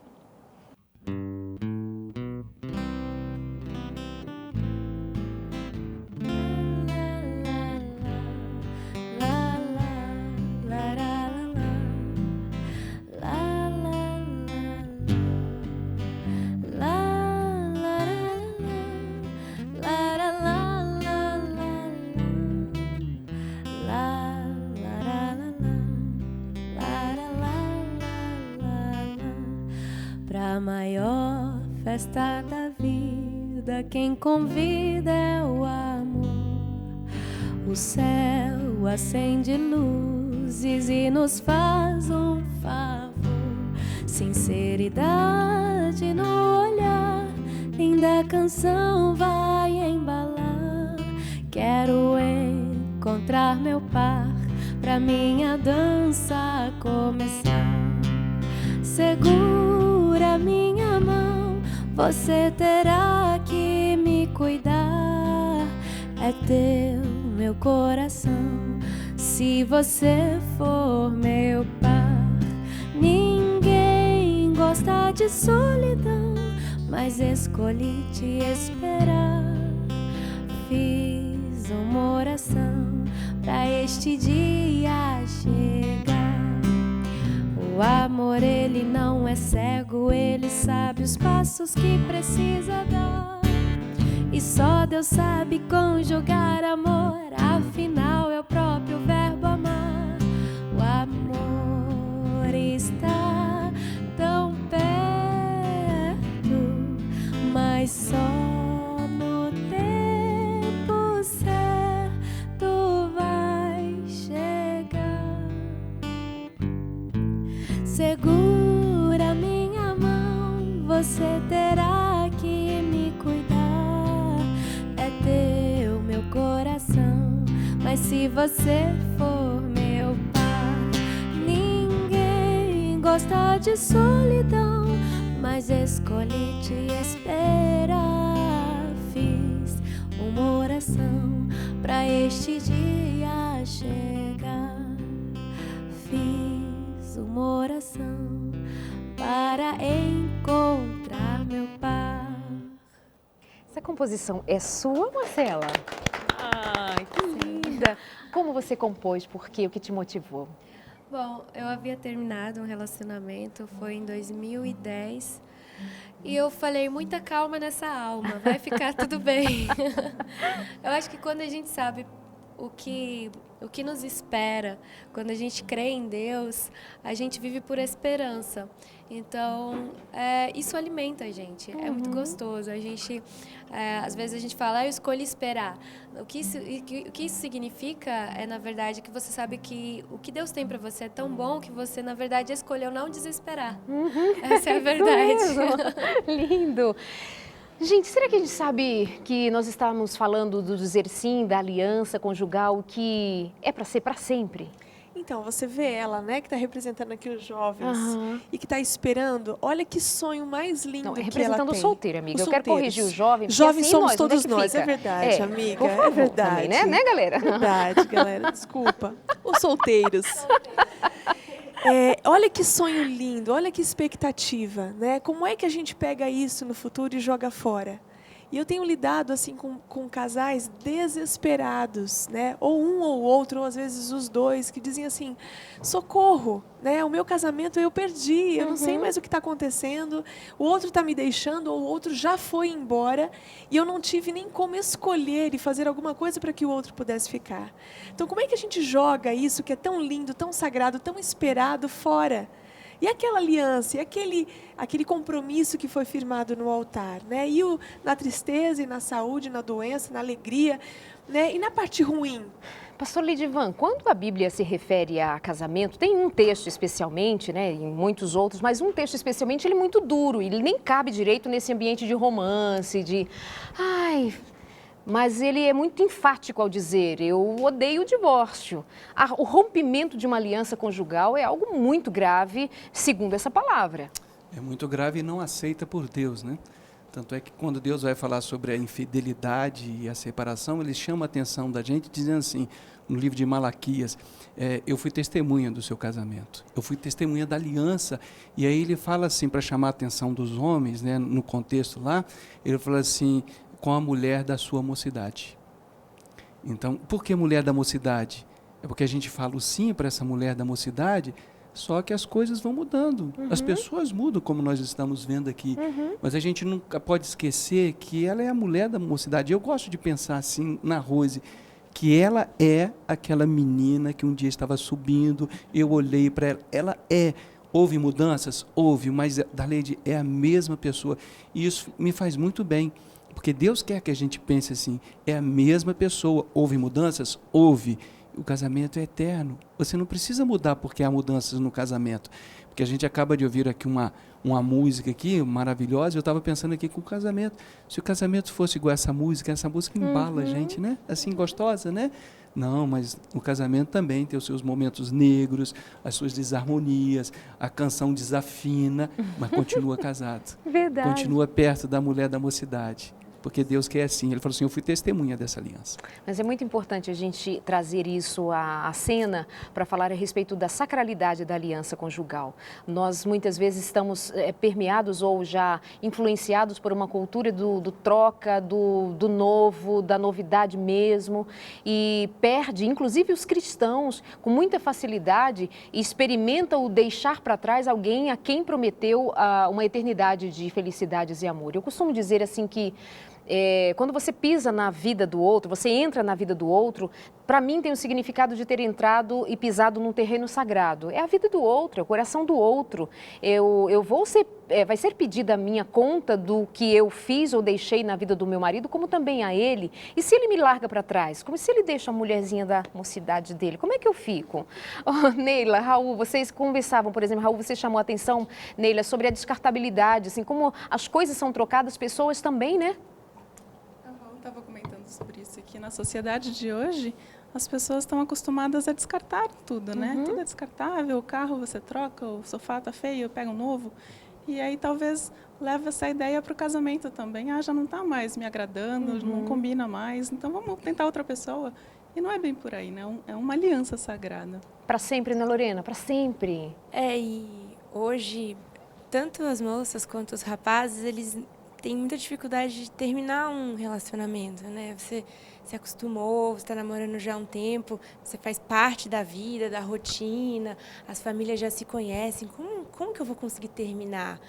Pra maior festa da vida, quem convida é o amor. O céu acende luzes e nos faz um favor. Sinceridade no olhar, linda canção vai embalar. Quero encontrar meu par pra minha dança começar. Segura minha mão, você terá que me cuidar. É teu meu coração, se você for meu par. Ninguém gosta de solidão, mas escolhi te esperar. Fiz uma oração pra este dia chegar. O amor, ele não é cego, ele sabe os passos que precisa dar. E só Deus sabe conjugar amor, afinal é o próprio verbo amar. O amor está tão perto, mas só no tempo certo vai chegar. Segura minha mão, você terá que me cuidar. É teu meu coração, mas se você for meu par. Ninguém gosta de solidão, mas escolhi te esperar. Fiz uma oração pra este dia chegar. Fiz uma oração para encontrar meu par. Essa composição é sua, Marcela? Ai, que linda! Como você compôs? Por quê? O que te motivou? Bom, eu havia terminado um relacionamento, foi em 2010. E eu falei, muita calma nessa alma, vai ficar tudo bem. Eu acho que quando a gente sabe o que nos espera, quando a gente crê em Deus, a gente vive por esperança. Então, isso alimenta a gente, é muito gostoso. A gente, às vezes a gente fala, eu escolhi esperar. O que isso significa é, na verdade, que você sabe que o que Deus tem para você é tão bom que você, na verdade, escolheu não desesperar. Essa é a verdade. Lindo! Gente, será que a gente sabe que nós estamos falando do dizer sim, da aliança conjugal, que é para ser para sempre? Então, você vê ela, né, que está representando aqui os jovens e que está esperando. Olha que sonho mais lindo Não, que ela representando tem. o solteiro, amiga. Os Eu quero solteiros. corrigir o jovem. Porque Jovens assim, somos nós, onde é todos que nós, fica? é verdade, amiga. Por favor, é verdade. também, né, galera? Verdade, galera. Desculpa. Os solteiros. Olha que sonho lindo, olha que expectativa, né? Como é que a gente pega isso no futuro e joga fora? E eu tenho lidado assim com casais desesperados, né? Ou um ou outro, ou às vezes os dois, que dizem assim: socorro, né? O meu casamento eu perdi, eu não sei mais o que está acontecendo, o outro está me deixando, ou o outro já foi embora, e eu não tive nem como escolher e fazer alguma coisa para que o outro pudesse ficar. Então, como é que a gente joga isso que é tão lindo, tão sagrado, tão esperado fora? E aquela aliança, e aquele compromisso que foi firmado no altar, né? E na tristeza, e na saúde, na doença, na alegria, né? E na parte ruim. Pastor Lidivan, quando a Bíblia se refere a casamento, tem um texto especialmente, né, e muitos outros, mas um texto especialmente, ele é muito duro, ele nem cabe direito nesse ambiente de romance, mas ele é muito enfático ao dizer: eu odeio o divórcio. O rompimento de uma aliança conjugal é algo muito grave, segundo essa palavra. É muito grave e não aceita por Deus, né? Tanto é que quando Deus vai falar sobre a infidelidade e a separação, ele chama a atenção da gente dizendo assim, no livro de Malaquias, eu fui testemunha do seu casamento, eu fui testemunha da aliança. E aí ele fala assim, para chamar a atenção dos homens, né, no contexto lá, ele fala assim: com a mulher da sua mocidade. Então, por que mulher da mocidade? É porque a gente fala o sim para essa mulher da mocidade, só que as coisas vão mudando. As pessoas mudam, como nós estamos vendo aqui. Mas a gente nunca pode esquecer que ela é a mulher da mocidade. Eu gosto de pensar assim na Rose, que ela é aquela menina que um dia estava subindo, eu olhei para ela, ela é. Houve mudanças? Houve, mas Darleide é a mesma pessoa. E isso me faz muito bem. Porque Deus quer que a gente pense assim, é a mesma pessoa. Houve mudanças? Houve. O casamento é eterno. Você não precisa mudar porque há mudanças no casamento. Porque a gente acaba de ouvir aqui uma música aqui, maravilhosa, eu estava pensando aqui com o casamento. Se o casamento fosse igual essa música embala a gente, né? Assim, gostosa, né? Não, mas o casamento também tem os seus momentos negros, as suas desarmonias, a canção desafina, mas continua casado. Verdade. Continua perto da mulher da mocidade. Porque Deus quer assim. Ele falou assim: eu fui testemunha dessa aliança. Mas é muito importante a gente trazer isso à cena para falar a respeito da sacralidade da aliança conjugal. Nós muitas vezes estamos permeados ou já influenciados por uma cultura do troca, do novo, da novidade mesmo, e perde, inclusive os cristãos, com muita facilidade, experimentam o deixar para trás alguém a quem prometeu uma eternidade de felicidades e amor. Eu costumo dizer assim que quando você pisa na vida do outro, você entra na vida do outro, para mim tem o significado de ter entrado e pisado num terreno sagrado. É a vida do outro, é o coração do outro. Vai ser pedida a minha conta do que eu fiz ou deixei na vida do meu marido, como também a ele. E se ele me larga para trás? Como se ele deixa a mulherzinha da mocidade dele? Como é que eu fico? Neila, Raul, vocês conversavam, por exemplo, Raul, você chamou a atenção, Neila, sobre a descartabilidade, assim, como as coisas são trocadas, pessoas também, né? Estava comentando sobre isso aqui. Na sociedade de hoje, as pessoas estão acostumadas a descartar tudo, né? Tudo é descartável, o carro você troca, o sofá tá feio, pega um novo. E aí talvez leve essa ideia para o casamento também. Já não está mais me agradando, não combina mais, então vamos tentar outra pessoa. E não é bem por aí, né? É uma aliança sagrada. Para sempre, né, Lorena? Para sempre. E hoje, tanto as moças quanto os rapazes, eles tem muita dificuldade de terminar um relacionamento, né? Você se acostumou, você está namorando já há um tempo, você faz parte da vida, da rotina, as famílias já se conhecem. Como que eu vou conseguir terminar?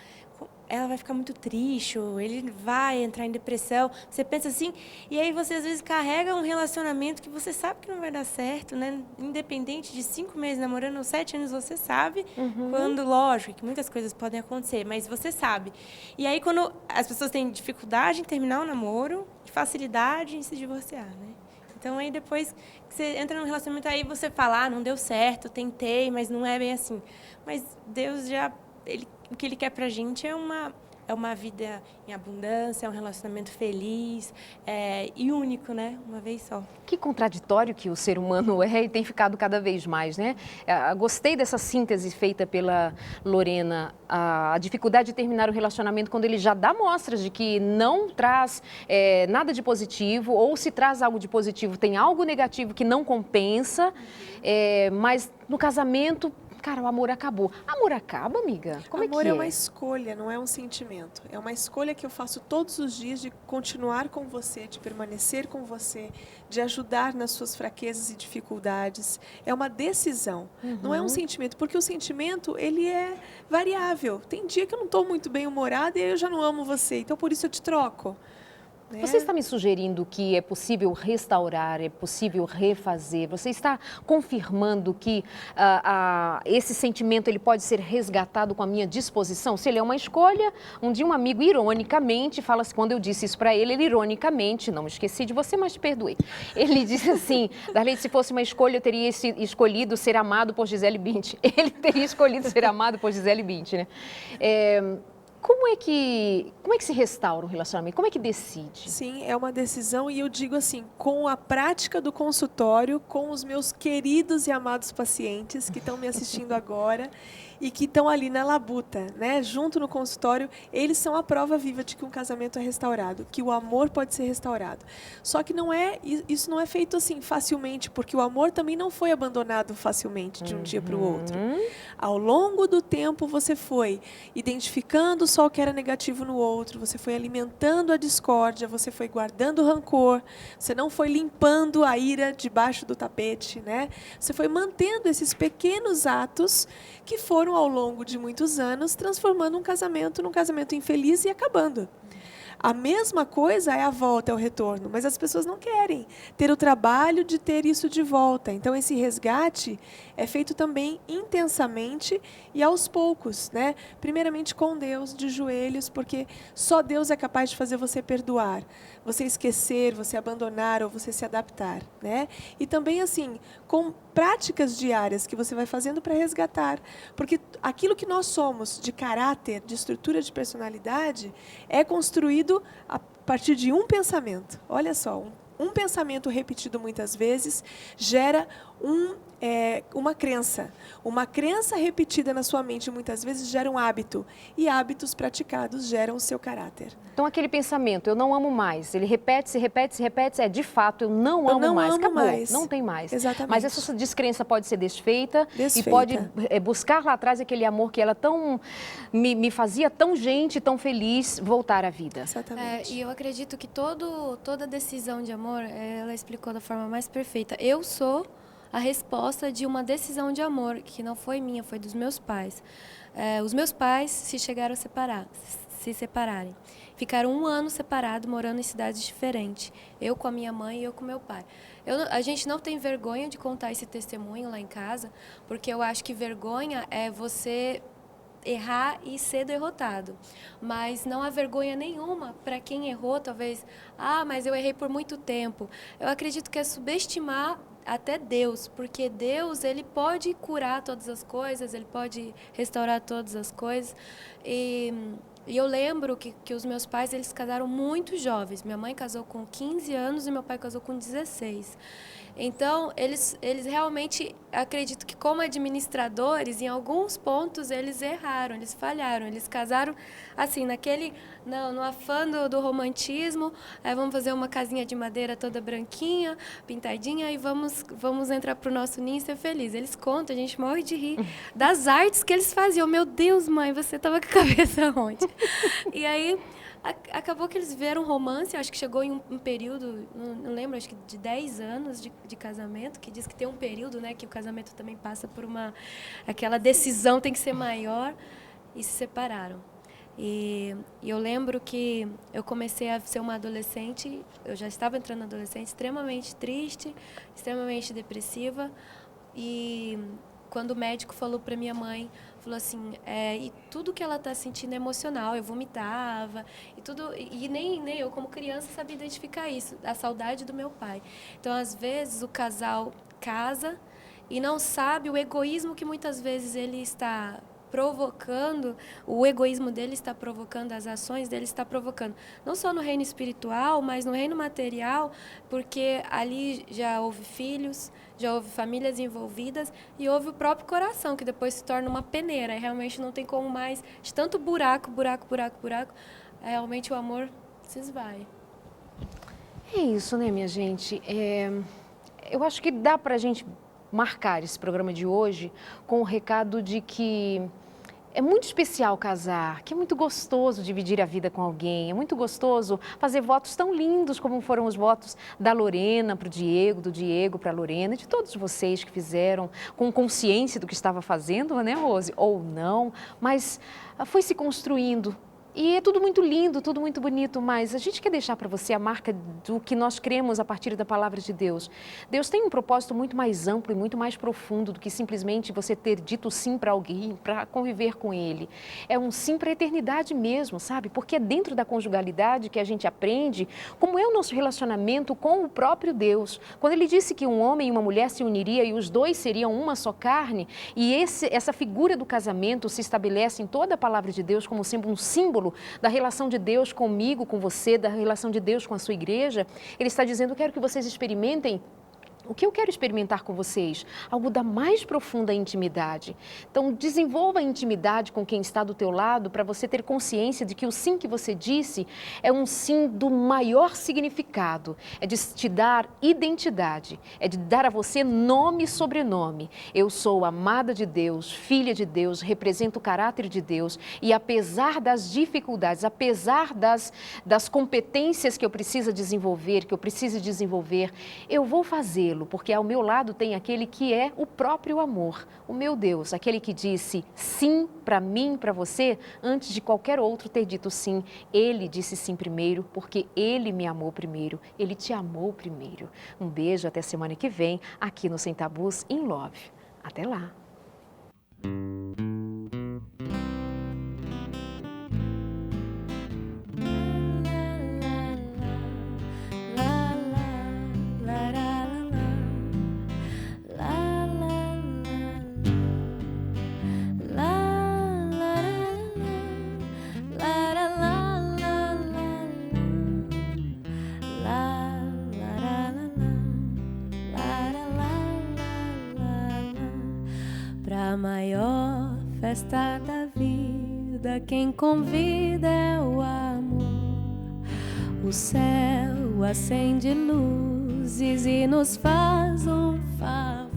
Ela vai ficar muito triste, ou ele vai entrar em depressão. Você pensa assim, e aí você às vezes carrega um relacionamento que você sabe que não vai dar certo, né? Independente de 5 meses namorando ou 7 anos, você sabe quando, lógico, que muitas coisas podem acontecer, mas você sabe. E aí quando as pessoas têm dificuldade em terminar o namoro e facilidade em se divorciar, né? Então aí depois que você entra num relacionamento, aí você fala, não deu certo, tentei, mas não é bem assim. Mas Deus já... o que ele quer pra gente é uma é uma vida em abundância, é um relacionamento feliz e único, né? Uma vez só. Que contraditório que o ser humano é e tem ficado cada vez mais, né? Gostei dessa síntese feita pela Lorena, a dificuldade de terminar o relacionamento quando ele já dá mostras de que não traz nada de positivo, ou se traz algo de positivo, tem algo negativo que não compensa, mas no casamento, cara, o amor acabou. Amor acaba, amiga? Como Amor é que é é? uma escolha, não é um sentimento. É uma escolha que eu faço todos os dias de continuar com você, de permanecer com você, de ajudar nas suas fraquezas e dificuldades. É uma decisão, não é um sentimento, porque o sentimento, ele é variável. Tem dia que eu não estou muito bem humorada e aí eu já não amo você, então por isso eu te troco. Você está me sugerindo que é possível restaurar, é possível refazer? Você está confirmando que esse sentimento ele pode ser resgatado com a minha disposição? Se ele é uma escolha, um dia um amigo ironicamente fala assim, quando eu disse isso para ele, ele ironicamente, não me esqueci de você, mas te perdoei. Ele disse assim, Darlene, se fosse uma escolha, eu teria escolhido ser amado por Gisele Bündchen. Ele teria escolhido ser amado por Gisele Bündchen, né? Como é que se restaura um relacionamento? Como é que decide? Sim, é uma decisão e eu digo assim, com a prática do consultório, com os meus queridos e amados pacientes que estão me assistindo agora e que estão ali na labuta, né, junto no consultório, eles são a prova viva de que um casamento é restaurado, que o amor pode ser restaurado. Só que isso não é feito assim facilmente, porque o amor também não foi abandonado facilmente de um dia para o outro. Ao longo do tempo você foi identificando só o que era negativo no outro, você foi alimentando a discórdia, você foi guardando o rancor, você não foi limpando a ira debaixo do tapete, né? Você foi mantendo esses pequenos atos que foram, ao longo de muitos anos, transformando um casamento num casamento infeliz e acabando. A mesma coisa é a volta, é o retorno, mas as pessoas não querem ter o trabalho de ter isso de volta. Então, esse resgate é feito também intensamente e aos poucos, né? Primeiramente com Deus, de joelhos, porque só Deus é capaz de fazer você perdoar, você esquecer, você abandonar ou você se adaptar, né? E também, assim, com práticas diárias que você vai fazendo para resgatar, porque aquilo que nós somos de caráter, de estrutura de personalidade, é construído a partir de um pensamento. Olha só, um pensamento repetido muitas vezes gera uma crença. Uma crença repetida na sua mente muitas vezes gera um hábito. E hábitos praticados geram o seu caráter. Então, aquele pensamento, eu não amo mais, ele repete, se repete, se repete, de fato, eu não amo mais, acabou, não tem mais. Exatamente. Mas essa descrença pode ser desfeita. E pode buscar lá atrás aquele amor que ela me fazia tão gente, tão feliz, voltar à vida. Exatamente. E eu acredito que toda decisão de amor, ela explicou da forma mais perfeita. Eu sou a resposta de uma decisão de amor, que não foi minha, foi dos meus pais. Os meus pais se separarem. Ficaram 1 ano separados, morando em cidades diferentes. Eu com a minha mãe e eu com meu pai. A gente não tem vergonha de contar esse testemunho lá em casa, porque eu acho que vergonha é você errar e ser derrotado. Mas não há vergonha nenhuma para quem errou, talvez. Mas eu errei por muito tempo. Eu acredito que é subestimar até Deus, porque Deus, ele pode curar todas as coisas, ele pode restaurar todas as coisas. E eu lembro que os meus pais, eles casaram muito jovens. Minha mãe casou com 15 anos e meu pai casou com 16. Então, eles realmente, acredito que como administradores, em alguns pontos eles erraram, eles falharam. Eles casaram, assim, no afã do romantismo, vamos fazer uma casinha de madeira toda branquinha, pintadinha, e vamos entrar para o nosso ninho e ser feliz. Eles contam, a gente morre de rir das artes que eles faziam. Meu Deus, mãe, você estava com a cabeça onde? E aí acabou que eles viveram um romance, acho que chegou em um período, não lembro, acho que de 10 anos de casamento, que diz que tem um período, né, que o casamento também passa por aquela decisão tem que ser maior, e se separaram. E eu lembro que eu comecei a ser uma adolescente, eu já estava entrando na adolescente, extremamente triste, extremamente depressiva, e quando o médico falou para minha mãe, falou assim, e tudo que ela está sentindo é emocional, eu vomitava, e nem eu, como criança, sabia identificar isso, a saudade do meu pai. Então, às vezes, o casal casa e não sabe o egoísmo que muitas vezes ele está provocando, o egoísmo dele está provocando, as ações dele está provocando. Não só no reino espiritual, mas no reino material, porque ali já houve filhos, já houve famílias envolvidas e houve o próprio coração, que depois se torna uma peneira. E realmente não tem como mais, de tanto buraco, realmente o amor se esvai. É isso, né, minha gente? Eu acho que dá para a gente marcar esse programa de hoje com o recado de que é muito especial casar, que é muito gostoso dividir a vida com alguém, é muito gostoso fazer votos tão lindos como foram os votos da Lorena para o Diego, do Diego para a Lorena, e de todos vocês que fizeram com consciência do que estava fazendo, né, Rose? Ou não, mas foi se construindo. E é tudo muito lindo, tudo muito bonito, mas a gente quer deixar para você a marca do que nós cremos a partir da palavra de Deus. Deus tem um propósito muito mais amplo e muito mais profundo do que simplesmente você ter dito sim para alguém, para conviver com ele. É um sim para a eternidade mesmo, sabe? Porque é dentro da conjugalidade que a gente aprende como é o nosso relacionamento com o próprio Deus. Quando ele disse que um homem e uma mulher se uniriam e os dois seriam uma só carne, e essa figura do casamento se estabelece em toda a palavra de Deus como sendo um símbolo da relação de Deus comigo, com você, da relação de Deus com a sua igreja, ele está dizendo: eu quero que vocês experimentem o que eu quero experimentar com vocês, algo da mais profunda intimidade. Então, desenvolva a intimidade com quem está do teu lado para você ter consciência de que o sim que você disse é um sim do maior significado, é de te dar identidade, é de dar a você nome e sobrenome. Eu sou amada de Deus, filha de Deus, represento o caráter de Deus e apesar das dificuldades, apesar das competências que eu preciso desenvolver, eu vou fazê-lo. Porque ao meu lado tem aquele que é o próprio amor, o meu Deus, aquele que disse sim para mim, para você, antes de qualquer outro ter dito sim. Ele disse sim primeiro, porque ele me amou primeiro, ele te amou primeiro. Um beijo, até semana que vem, aqui no Sem Tabus in Love. Até lá! Pra maior festa da vida, quem convida é o amor. O céu acende luzes e nos faz um favor.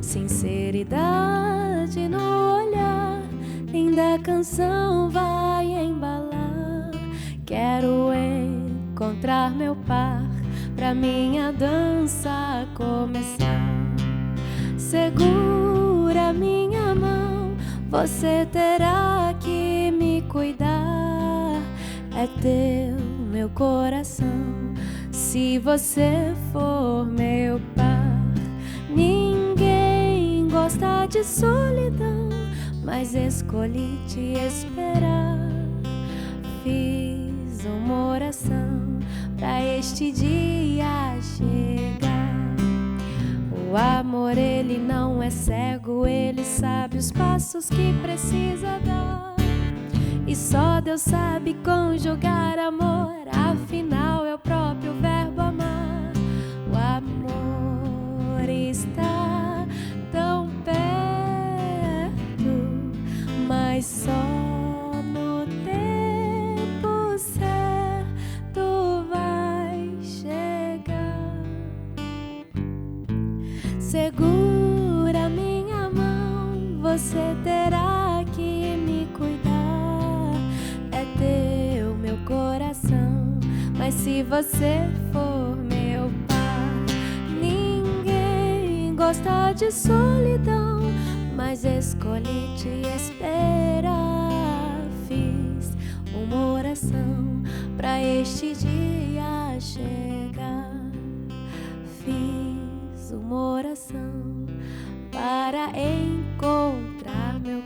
Sinceridade no olhar, linda canção vai embalar. Quero encontrar meu par pra minha dança começar. Segura minha mão, você terá que me cuidar. É teu meu coração, se você for meu par. Ninguém gosta de solidão, mas escolhi te esperar. Fiz uma oração pra este dia chegar. O amor, ele não é cego, ele sabe os passos que precisa dar. E só Deus sabe conjugar amor, afinal é o próprio verbo amar. O amor está tão perto, mas só no tempo certo vai chegar. Segura minha mão, você terá que me cuidar. É teu meu coração, mas se você for meu par. Ninguém gosta de solidão, mas escolhi te esperar. Fiz uma oração pra este dia chegar. Fiz uma oração para encontrar meu